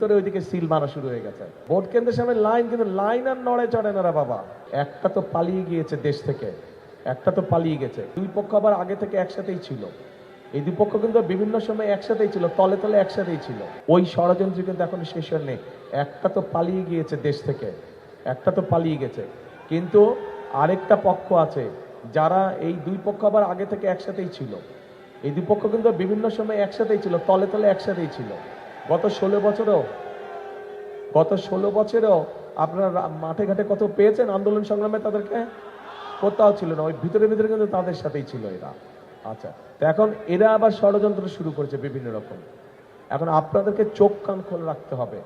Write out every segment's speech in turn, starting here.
ওইদিকে সিল মারা শুরু হয়ে গেছে। ভোট কেন্দ্রের সামনে লাইন, কিন্তু লাইন আর নড়ে চড়ে না রে বাবা। একটা তো পালিয়ে গিয়েছে দেশ থেকে, একটা তো পালিয়ে গেছে। দুই পক্ষ আবার আগে থেকে একসাথেই ছিল। এই দুই পক্ষ কিন্তু বিভিন্ন সময় একসাথেই ছিল, তলে তলে একসাথেই ছিল। ওই ষড়যন্ত্র কিন্তু এখন শেষ নেই। একটা তো পালিয়ে গিয়েছে দেশ থেকে, একটা তো পালিয়ে গেছে, কিন্তু আরেকটা পক্ষ আছে যারা এই দুই পক্ষ আবার আগে থেকে একসাথেই ছিল। এই দুই পক্ষ কিন্তু বিভিন্ন সময় একসাথেই ছিল, তলে তলে একসাথেই ছিল। গত 16 বছরেও আপনারা মাঠে ঘাটে কত পেয়েছেন আন্দোলন সংগ্রামে, তাদেরকে কোথাও ছিল না, ওই ভিতরে ভিতরে কিন্তু তাদের সাথেই ছিল এরা। আচ্ছা, তো এখন এরা আবার ষড়যন্ত্র শুরু করেছে বিভিন্ন রকম। এখন আপনাদেরকে চোখ কান খোলা রাখতে হবে,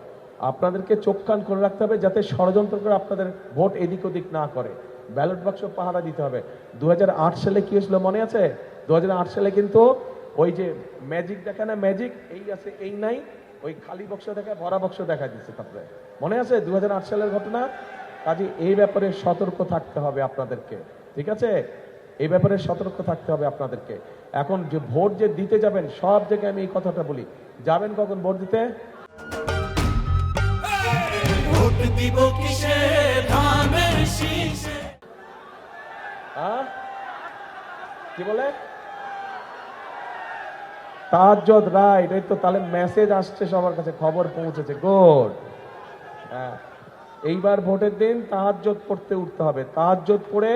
আপনাদেরকে চোখ কান খোলা রাখতে হবে যাতে ষড়যন্ত্র করে আপনাদের ভোট এদিক ওদিক না করে। ব্যালট বাক্স পাহারা দিতে হবে। 2008 সালে কি হয়েছিল মনে আছে? 2008 সালে কিন্তু ওই যে ম্যাজিক দেখা না, ম্যাজিক এই আছে এই নাই, ওই খালি বক্স দেখা ভরা বক্স দেখা দিচ্ছে। তারপরে মনে আছে 2008 সালের ঘটনা? কাজে এই ব্যাপারে সতর্ক থাকতে হবে আপনাদেরকে, ঠিক আছে? এই ব্যাপারে সতর্ক থাকতে হবে আপনাদেরকে। এখন যে ভোট যে দিতে যাবেন, সব জায়গায় আমি এই কথাটা বলি, যাবেন কখন ভোট দিতে? ভোট দিব কিসে ধানের শীষে। কি বলে? তাহাজ্জুদ, রাইট। এই তো, তাহলে মেসেজ আসছে সবার কাছে, খবর পৌঁছেছে, গুড। হ্যাঁ, এইবার ভোটের দিন তাহাজ্জুদ পড়তে উঠতে হবে। তাহাজ্জুদ পড়ে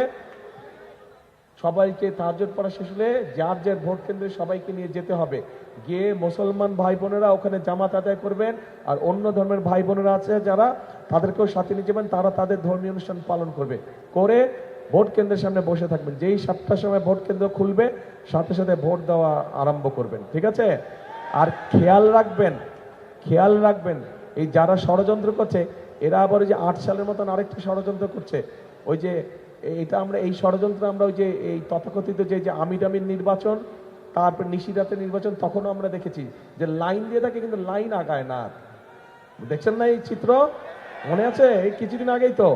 সবাইকে, তাহাজ্জুদ পড়া শেষ হলে যার যার ভোট কেন্দ্রে সবাইকে নিয়ে যেতে হবে। গিয়ে মুসলমান ভাই বোনেরা ওখানে জামাত আদায় করবেন, আর অন্য ধর্মের ভাই বোনেরা আছে যারা, তাদেরকেও সাথে নিয়ে যাবেন, তারা তাদের ধর্মীয় অনুষ্ঠান পালন করবে। করে ভোট কেন্দ্রের সামনে বসে থাকবেন। যেই 7টার সময় ভোট কেন্দ্র খুলবে, সাথে সাথে ভোট দেওয়া আরম্ভ করবেন, ঠিক আছে? আর খেয়াল রাখবেন এই যারা ষড়যন্ত্র করছে, এরা আবার ওই যে 8 সালের মতন আরেকটি ষড়যন্ত্র করছে। ওই যে এটা আমরা এই ষড়যন্ত্র আমরা ওই যে এই তথাকথিত যে আমির নির্বাচন, তারপর নিশিরাতের নির্বাচন, তখনও আমরা দেখেছি যে লাইন দিয়ে থাকে, কিন্তু লাইন আগায় না। দেখছেন না এই চিত্র? মনে আছে এই কিছুদিন আগেই তো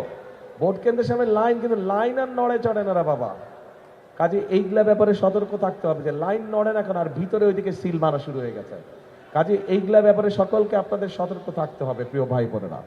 ভোট কেন্দ্রের সামনে লাইন, কিন্তু লাইন আর নড়ে চড়ে না রে বাবা। কাজে এইগুলা ব্যাপারে সতর্ক থাকতে হবে যে লাইন নড়ে না কেন, আর ভিতরে ওইদিকে সিল মারা শুরু হয়ে গেছে। কাজে এইগুলা ব্যাপারে সকলকে আপনাদের সতর্ক থাকতে হবে, প্রিয় ভাই বোনেরা।